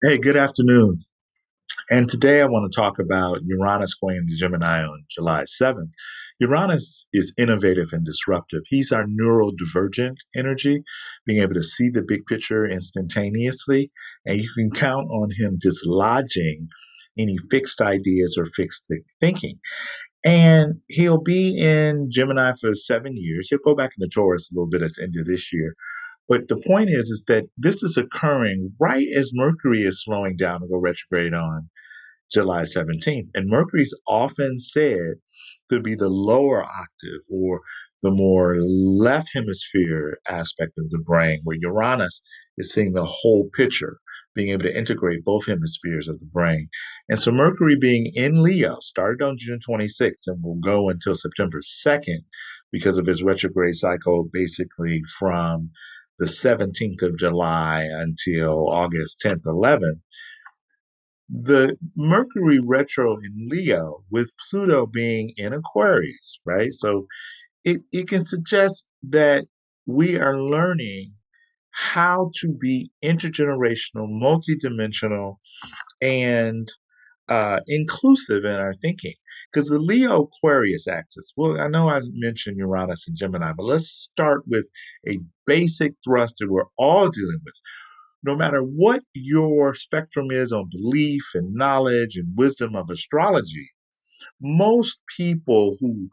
Hey, good afternoon. And today I want to talk about Uranus going into Gemini on July 7th. Uranus is innovative and disruptive. He's our neurodivergent energy, being able to see the big picture instantaneously. And you can count on him dislodging any fixed ideas or fixed thinking. And he'll be in Gemini for 7 years. He'll go back into Taurus a little bit at the end of this year. But the point is that this is occurring right as Mercury is slowing down to go retrograde on July 17th. And Mercury's often said to be the lower octave or the more left hemisphere aspect of the brain, where Uranus is seeing the whole picture, being able to integrate both hemispheres of the brain. And so Mercury being in Leo started on June 26th and will go until September 2nd because of his retrograde cycle, basically from the 17th of July until August 10th, 11th. The Mercury retro in Leo with Pluto being in Aquarius, right? So it can suggest that we are learning how to be intergenerational, multidimensional, and inclusive in our thinking. Because the Leo Aquarius axis, well, I know I mentioned Uranus and Gemini, but let's start with a basic thrust that we're all dealing with. No matter what your spectrum is on belief and knowledge and wisdom of astrology, most people who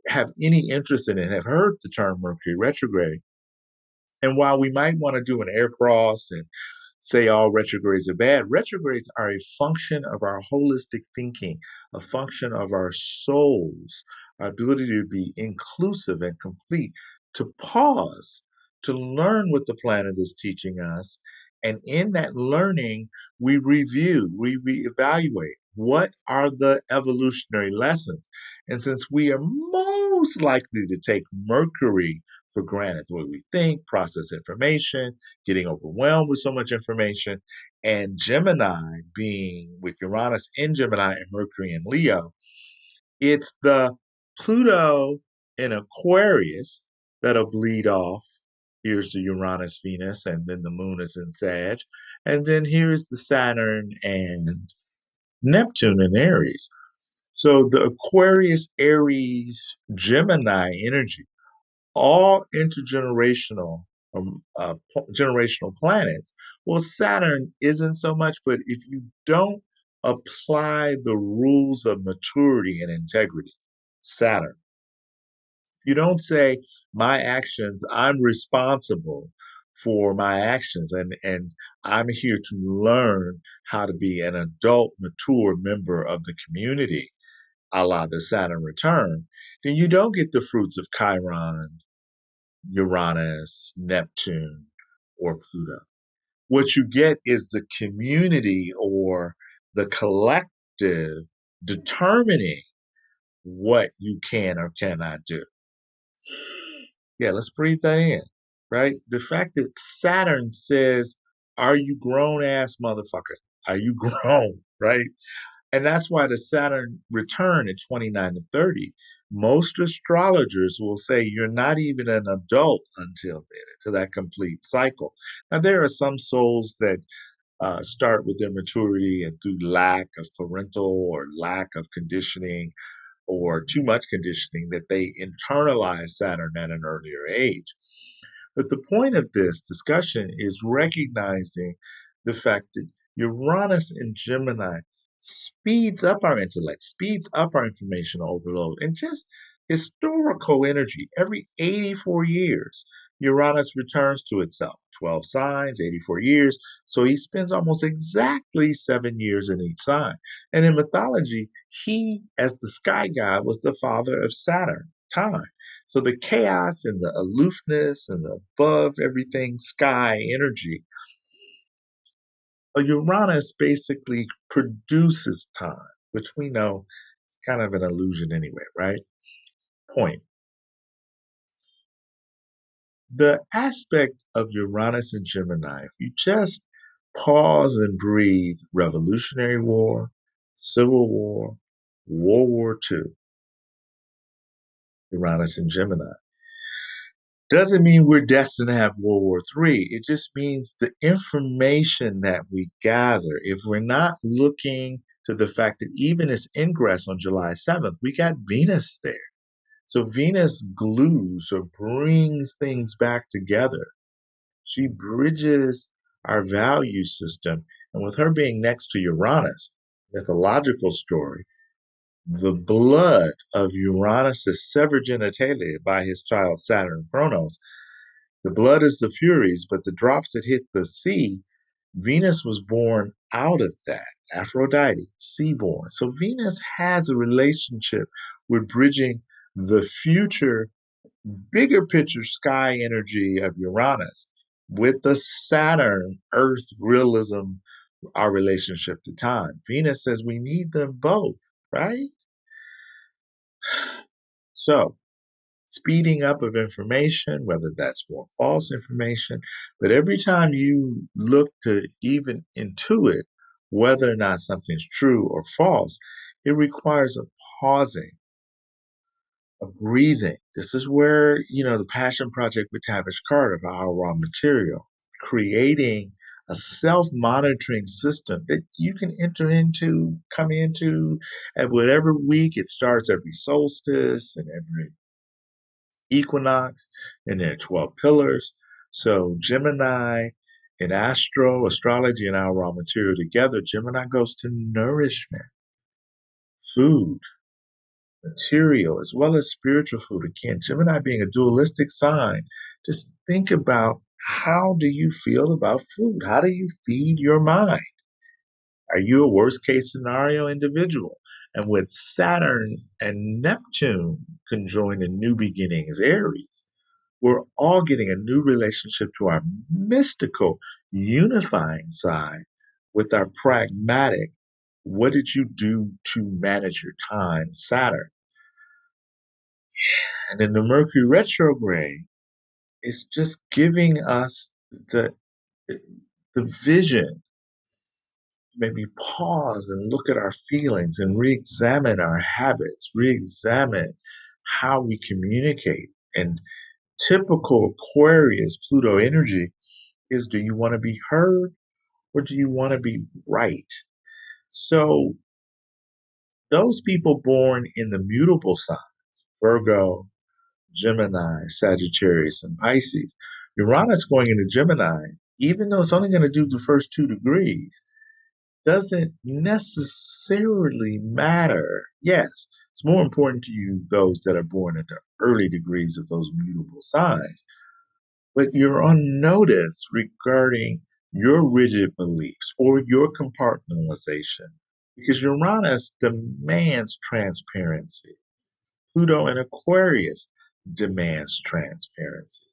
have any interest in it have heard the term Mercury retrograde. And while we might want to do an air cross and say all retrogrades are bad, retrogrades are a function of our holistic thinking, a function of our souls, our ability to be inclusive and complete, to pause, to learn what the planet is teaching us. And in that learning, we review, we reevaluate. What are the evolutionary lessons? And since we are most likely to take Mercury for granted, the way we think, process information, getting overwhelmed with so much information, and Gemini being with Uranus in Gemini and Mercury in Leo, it's the Pluto in Aquarius that'll bleed off. Here's the Uranus, Venus, and then the moon is in Sag. And then here's the Saturn and Neptune in Aries. So the Aquarius, Aries, Gemini energy, all intergenerational generational planets. Well, Saturn isn't so much, but if you don't apply the rules of maturity and integrity, Saturn, you don't say my actions, I'm responsible for my actions and I'm here to learn how to be an adult, mature member of the community, a la the Saturn return, then you don't get the fruits of Chiron, Uranus, Neptune, or Pluto. What you get is the community or the collective determining what you can or cannot do. Yeah, let's breathe that in, right? The fact that Saturn says, are you grown ass motherfucker? Are you grown, right? And that's why the Saturn return at 29 to 30, most astrologers will say you're not even an adult until then, until that complete cycle. Now, there are some souls that start with their maturity and through lack of parental or lack of conditioning or too much conditioning that they internalize Saturn at an earlier age. But the point of this discussion is recognizing the fact that Uranus in Gemini speeds up our intellect, speeds up our information overload, and just historical energy. Every 84 years, Uranus returns to itself. 12 signs, 84 years. So he spends almost exactly 7 years in each sign. And in mythology, he, as the sky god, was the father of Saturn, time. So the chaos and the aloofness and the above everything sky energy, Uranus basically produces time, which we know is kind of an illusion anyway, right? Point. The aspect of Uranus and Gemini, if you just pause and breathe, Revolutionary War, Civil War, World War II, Uranus and Gemini. Doesn't mean we're destined to have World War III. It just means the information that we gather, if we're not looking to the fact that even its ingress on July 7th, we got Venus there. So Venus glues or brings things back together. She bridges our value system. And with her being next to Uranus, mythological story, the blood of Uranus's severed genitalia by his child Saturn Chronos, the blood is the Furies, but the drops that hit the sea, Venus was born out of that. Aphrodite, seaborn. So Venus has a relationship with bridging the future, bigger picture sky energy of Uranus with the Saturn, Earth realism, our relationship to time. Venus says we need them both, right? So speeding up of information, whether that's more false information, but every time you look to even intuit whether or not something's true or false, it requires a pausing, a breathing. This is where, the passion project with Tavish Carter of our raw material, creating a self-monitoring system that you can come into at whatever week. It starts every solstice and every equinox, and there are 12 pillars. So Gemini and astrology and our raw material together, Gemini goes to nourishment, food, material, as well as spiritual food. Again, Gemini being a dualistic sign, just think about, how do you feel about food? How do you feed your mind? Are you a worst case scenario individual? And with Saturn and Neptune conjoined in new beginnings, Aries, we're all getting a new relationship to our mystical, unifying side with our pragmatic, what did you do to manage your time, Saturn? And then the Mercury retrograde is just giving us the vision. Maybe pause and look at our feelings and re-examine our habits, re-examine how we communicate. And typical Aquarius Pluto energy is, do you want to be heard or do you want to be right? So those people born in the mutable signs, Virgo, Gemini, Sagittarius, and Pisces, Uranus going into Gemini, even though it's only going to do the first 2 degrees, doesn't necessarily matter. Yes, it's more important to you, those that are born at the early degrees of those mutable signs, but you're on notice regarding your rigid beliefs or your compartmentalization because Uranus demands transparency. Pluto in Aquarius demands transparency.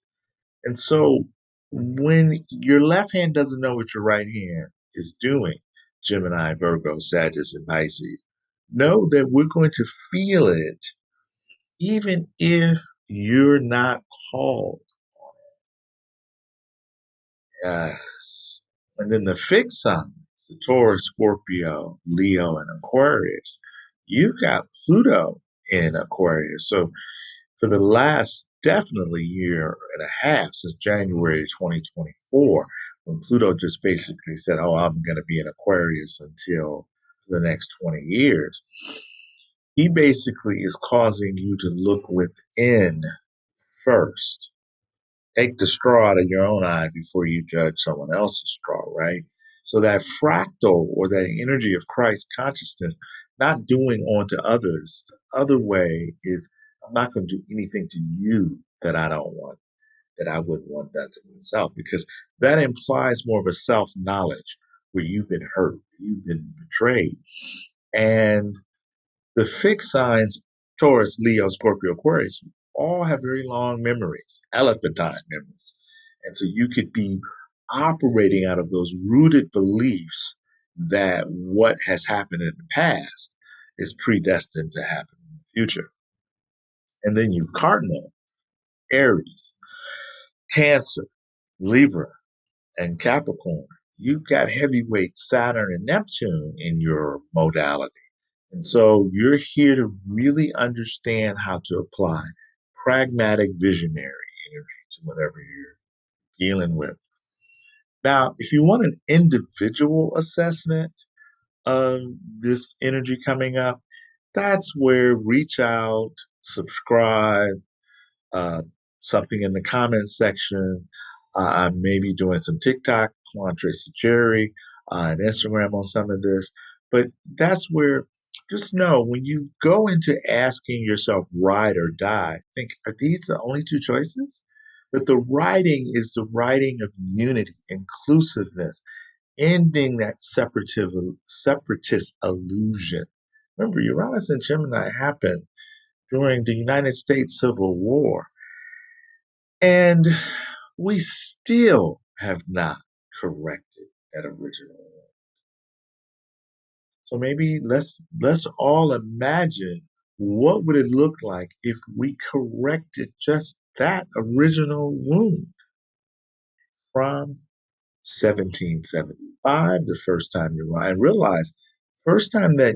And so when your left hand doesn't know what your right hand is doing, Gemini, Virgo, Sagittarius, and Pisces, know that we're going to feel it even if you're not called. Yes. And then the fixed signs, the Taurus, Scorpio, Leo, and Aquarius, you've got Pluto in Aquarius. So for the last definitely year and a half, since January 2024, when Pluto just basically said, oh, I'm going to be in Aquarius until the next 20 years, he basically is causing you to look within first. Take the straw out of your own eye before you judge someone else's straw, right? So that fractal or that energy of Christ consciousness, not doing onto others. The other way is, I'm not going to do anything to you that I don't want, that I wouldn't want done to myself, because that implies more of a self-knowledge where you've been hurt, you've been betrayed. And the fixed signs, Taurus, Leo, Scorpio, Aquarius, all have very long memories, elephantine memories. And so you could be operating out of those rooted beliefs that what has happened in the past is predestined to happen in the future. And then you cardinal, Aries, Cancer, Libra, and Capricorn. You've got heavyweight Saturn and Neptune in your modality. And so you're here to really understand how to apply pragmatic visionary energy to whatever you're dealing with. Now, if you want an individual assessment of this energy coming up, that's where reach out, subscribe, uh, something in the comments section. I may be doing some TikTok, Quan Tracy Jerry, and Instagram on some of this. But that's where, just know when you go into asking yourself, ride or die, think, are these the only two choices? But the writing is the writing of unity, inclusiveness, ending that separatist illusion. Remember, Uranus and Gemini happened during the United States Civil War. And we still have not corrected that original one. So maybe let's all imagine what would it look like if we corrected just that original wound from 1775, the first time you arrived. And realize, first time that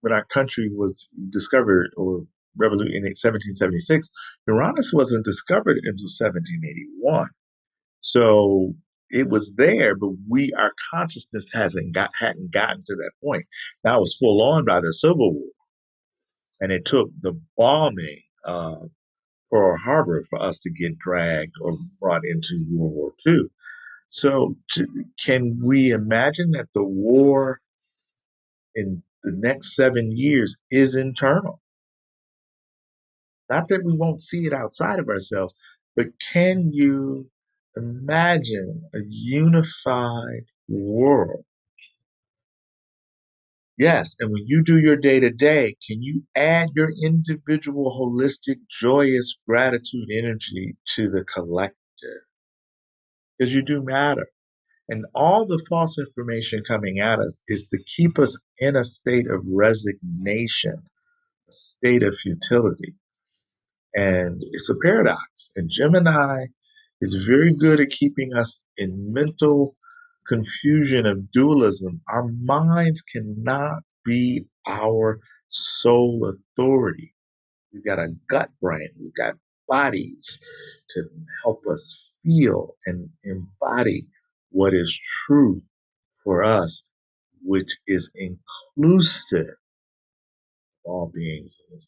when our country was discovered or revolution in 1776, Uranus wasn't discovered until 1781. So it was there, but our consciousness hadn't gotten to that point. Now it was full on by the Civil War, and it took the bombing of Pearl Harbor for us to get dragged or brought into World War II. So, can we imagine that the war in the next 7 years is internal? Not that we won't see it outside of ourselves, but can you imagine a unified world? Yes, and when you do your day to day, can you add your individual, holistic, joyous gratitude energy to the collective? Because you do matter. And all the false information coming at us is to keep us in a state of resignation, a state of futility. And it's a paradox. And Gemini is very good at keeping us in mental confusion of dualism. Our minds cannot be our sole authority. We've got a gut brain, we've got bodies to help us feel and embody what is true for us, which is inclusive of all beings in this